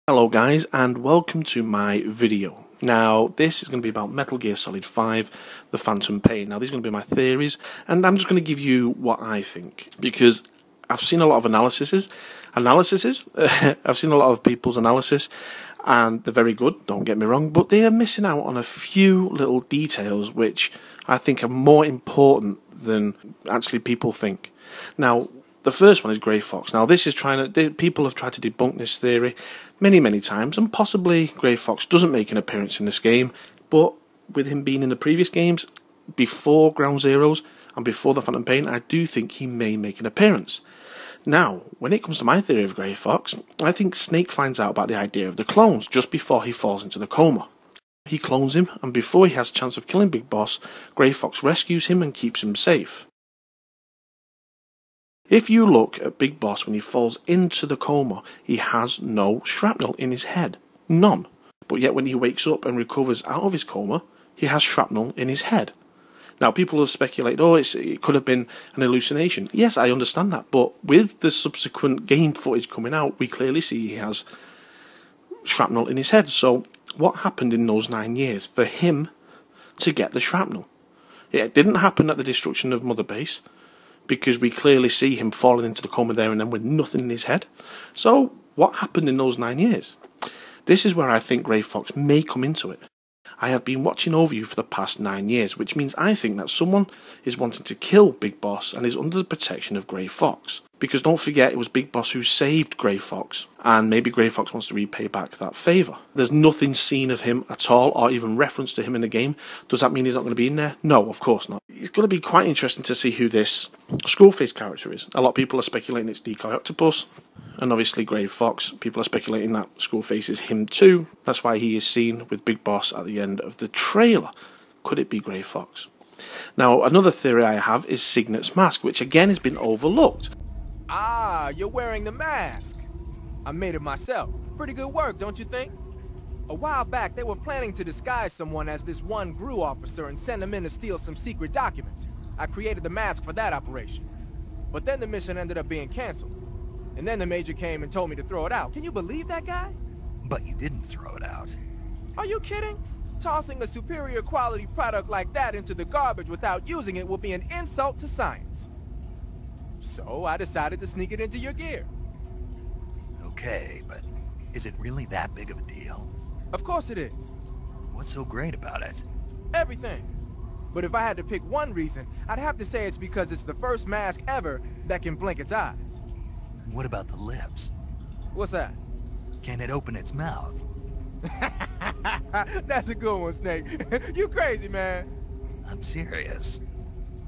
Hello guys, and welcome to my video. Now this is going to be about Metal Gear Solid 5, The Phantom Pain. Now these are going to be my theories, and I'm just going to give you what I think, because I've seen a lot of analyses. I've seen a lot of people's analysis, and they're very good, don't get me wrong, but they are missing out on a few little details which I think are more important than actually people think. Now, the first one is Grey Fox. Now, this is people have tried to debunk this theory many times, and possibly Grey Fox doesn't make an appearance in this game, but with him being in the previous games, before Ground Zeroes and before The Phantom Pain, I do think he may make an appearance. Now, when it comes to my theory of Grey Fox, I think Snake finds out about the idea of the clones just before he falls into the coma. He clones him, and before he has a chance of killing Big Boss, Grey Fox rescues him and keeps him safe. If you look at Big Boss when he falls into the coma, he has no shrapnel in his head. None. But yet when he wakes up and recovers out of his coma, he has shrapnel in his head. Now people have speculated, it could have been an hallucination. Yes, I understand that, but with the subsequent game footage coming out, we clearly see he has shrapnel in his head. So what happened in those 9 years for him to get the shrapnel? It didn't happen at the destruction of Mother Base, because we clearly see him falling into the coma there and then with nothing in his head. So, what happened in those 9 years? This is where I think Grey Fox may come into it. I have been watching over you for the past 9 years, which means I think that someone is wanting to kill Big Boss and is under the protection of Grey Fox. Because don't forget, it was Big Boss who saved Grey Fox, and maybe Grey Fox wants to repay back that favour. There's nothing seen of him at all, or even reference to him in the game. Does that mean he's not going to be in there? No, of course not. It's going to be quite interesting to see who this Skullface character is. A lot of people are speculating it's Decoy Octopus, and obviously Grey Fox. People are speculating that Skullface is him too. That's why he is seen with Big Boss at the end of the trailer. Could it be Grey Fox? Now, another theory I have is Sigint's mask, which again has been overlooked. Ah, you're wearing the mask. I made it myself. Pretty good work, don't you think? A while back, they were planning to disguise someone as this one GRU officer and send him in to steal some secret documents. I created the mask for that operation. But then the mission ended up being canceled. And then the Major came and told me to throw it out. Can you believe that guy? But you didn't throw it out. Are you kidding? Tossing a superior quality product like that into the garbage without using it will be an insult to science. So I decided to sneak it into your gear. Okay, but is it really that big of a deal? Of course it is. What's so great about it? Everything. But if I had to pick one reason, I'd have to say it's because it's the first mask ever that can blink its eyes. What about the lips? What's that? Can it open its mouth? That's a good one, Snake. You crazy, man. I'm serious.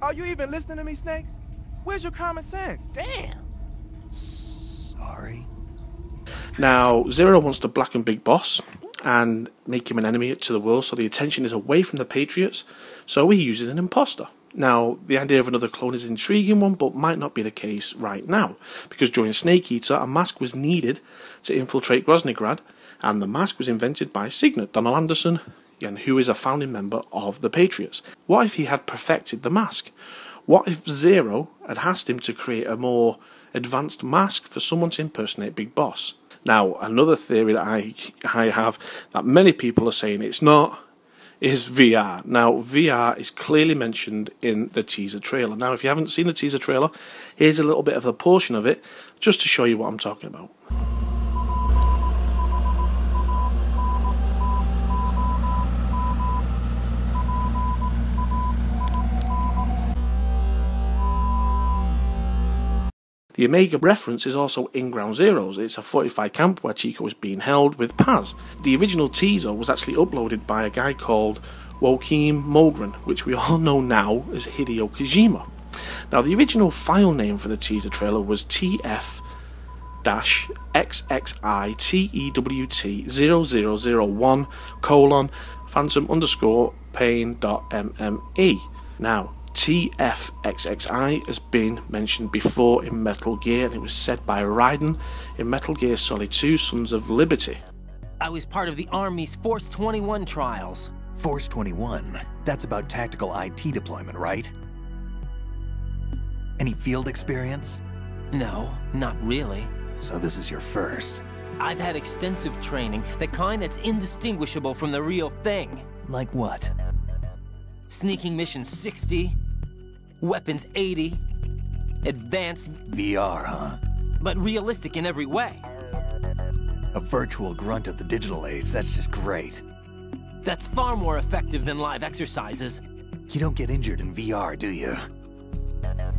Are you even listening to me, Snake? Where's your common sense? Damn. Sorry. Now, Zero wants to blacken Big Boss and make him an enemy to the world, so the attention is away from the Patriots, so he uses an imposter. Now, the idea of another clone is an intriguing one, but might not be the case right now, because during Snake Eater, a mask was needed to infiltrate Groznygrad, and the mask was invented by Sigint, Donald Anderson, and who is a founding member of the Patriots. What if he had perfected the mask? What if Zero had asked him to create a more advanced mask for someone to impersonate Big Boss? Now, another theory that I have that many people are saying it's not is VR. Now, VR is clearly mentioned in the teaser trailer. Now, if you haven't seen the teaser trailer, here's a little bit of a portion of it just to show you what I'm talking about. The Omega reference is also in Ground Zeroes. It's a fortified camp where Chico is being held with Paz. The original teaser was actually uploaded by a guy called Joachim Mogren, which we all know now as Hideo Kojima. Now, the original file name for the teaser trailer was TF-XXITEW1:phantom_pain.mme. Now, TFXXI has been mentioned before in Metal Gear, and it was said by Raiden in Metal Gear Solid 2 Sons of Liberty. I was part of the Army's Force 21 trials. Force 21. That's about tactical IT deployment, right? Any field experience? No, not really. So this is your first. I've had extensive training, the kind that's indistinguishable from the real thing. Like what? Sneaking mission 60, weapons 80, advanced, VR, huh? but realistic in every way. A virtual grunt of the digital age, that's just great. That's far more effective than live exercises. You don't get injured in VR, do you?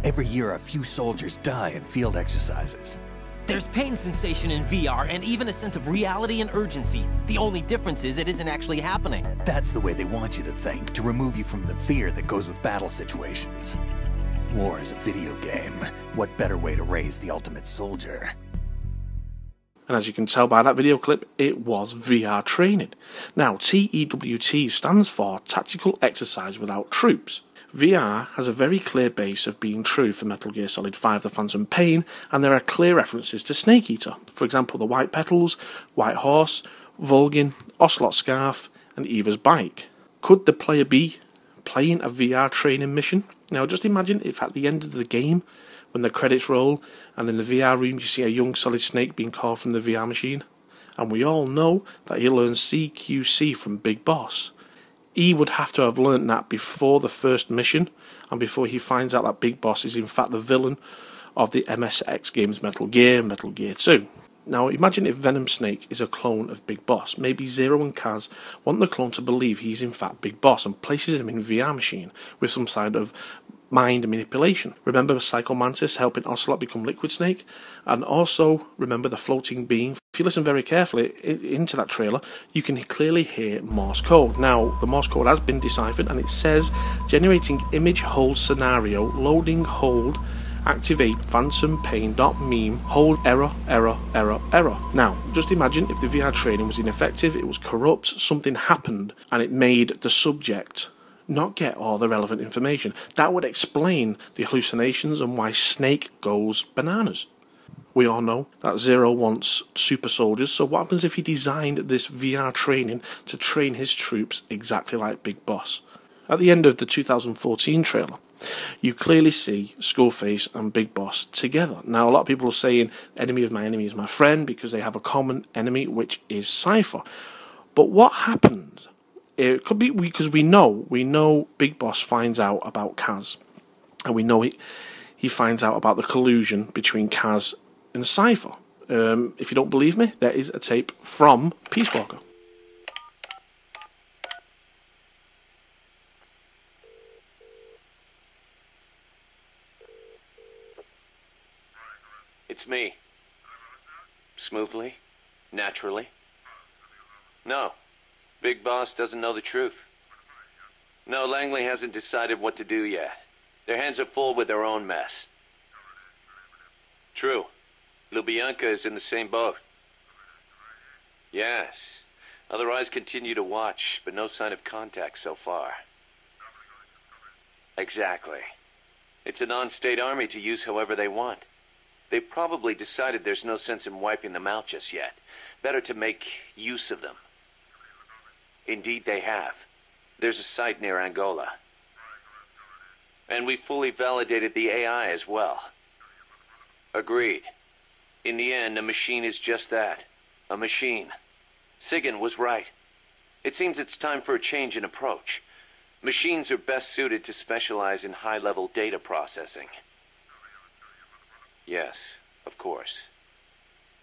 Every year, a few soldiers die in field exercises. There's pain sensation in VR and even a sense of reality and urgency. The only difference is it isn't actually happening. That's the way they want you to think, to remove you from the fear that goes with battle situations. War is a video game. What better way to raise the ultimate soldier? And as you can tell by that video clip, it was VR training. Now, TEWT stands for Tactical Exercise Without Troops. VR has a very clear base of being true for Metal Gear Solid 5 The Phantom Pain, and there are clear references to Snake Eater. For example, the White Petals, White Horse, Vulgin, Ocelot Scarf, and Eva's Bike. Could the player be playing a VR training mission? Now, just imagine if at the end of the game, when the credits roll, and in the VR room you see a young Solid Snake being called from the VR machine. And we all know that he learns CQC from Big Boss. He would have to have learnt that before the first mission, and before he finds out that Big Boss is in fact the villain of the MSX games Metal Gear and Metal Gear 2. Now imagine if Venom Snake is a clone of Big Boss. Maybe Zero and Kaz want the clone to believe he's in fact Big Boss and places him in a VR machine with some side of mind manipulation. Remember Psycho Mantis helping Ocelot become Liquid Snake? And also remember the floating being. If you listen very carefully into that trailer, you can clearly hear Morse code. Now, the Morse code has been deciphered and it says generating image hold scenario, loading hold, activate phantom pain dot meme, hold error, error, error, error. Now, just imagine if the VR training was ineffective, it was corrupt, something happened, and it made the subject not get all the relevant information. That would explain the hallucinations and why Snake goes bananas. We all know that Zero wants super soldiers, so what happens if he designed this VR training to train his troops exactly like Big Boss? At the end of the 2014 trailer, you clearly see Skullface and Big Boss together. Now, a lot of people are saying enemy of my enemy is my friend because they have a common enemy, which is Cypher. But what happened? It could be because we know Big Boss finds out about Kaz, and we know he finds out about the collusion between Kaz and Cypher. If you don't believe me, there is a tape from Peace Walker. It's me. Smoothly? Naturally? No. Big Boss doesn't know the truth. No, Langley hasn't decided what to do yet. Their hands are full with their own mess. True. Lubyanka is in the same boat. Yes. Other eyes continue to watch, but no sign of contact so far. Exactly. It's a non-state army to use however they want. They've probably decided there's no sense in wiping them out just yet. Better to make use of them. Indeed they have. There's a site near Angola. And we fully validated the AI as well. Agreed. In the end, a machine is just that. A machine. Sigint was right. It seems it's time for a change in approach. Machines are best suited to specialize in high-level data processing. Yes, of course.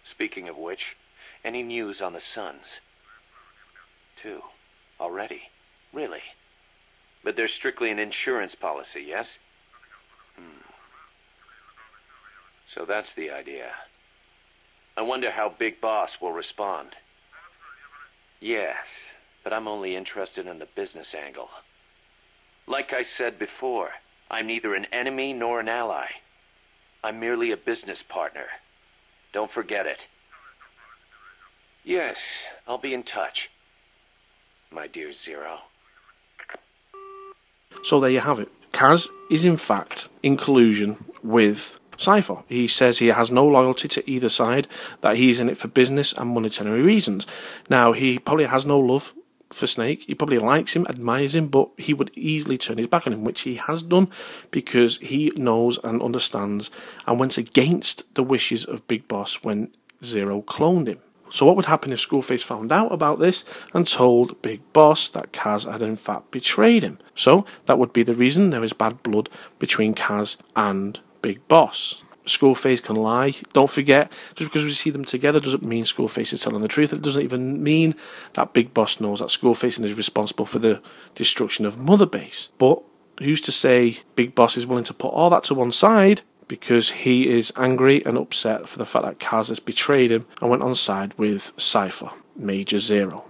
Speaking of which, any news on the Suns? 2. Already? Really? But they're strictly an insurance policy, yes? So that's the idea. I wonder how Big Boss will respond. Yes, but I'm only interested in the business angle. Like I said before, I'm neither an enemy nor an ally. I'm merely a business partner. Don't forget it. Yes, I'll be in touch. My dear Zero. So there you have it. Kaz is in fact in collusion with Cypher. He says he has no loyalty to either side, that he's in it for business and monetary reasons. Now, he probably has no love for Snake. He probably likes him, admires him, but he would easily turn his back on him, which he has done because he knows and understands and went against the wishes of Big Boss when Zero cloned him. So what would happen if Skullface found out about this and told Big Boss that Kaz had in fact betrayed him? So that would be the reason there is bad blood between Kaz and Big Boss. Skullface can lie. Don't forget, just because we see them together doesn't mean Skullface is telling the truth. It doesn't even mean that Big Boss knows that Skullface is responsible for the destruction of Mother Base. But who's to say Big Boss is willing to put all that to one side because he is angry and upset for the fact that Kaz has betrayed him and went on side with Cypher, Major Zero.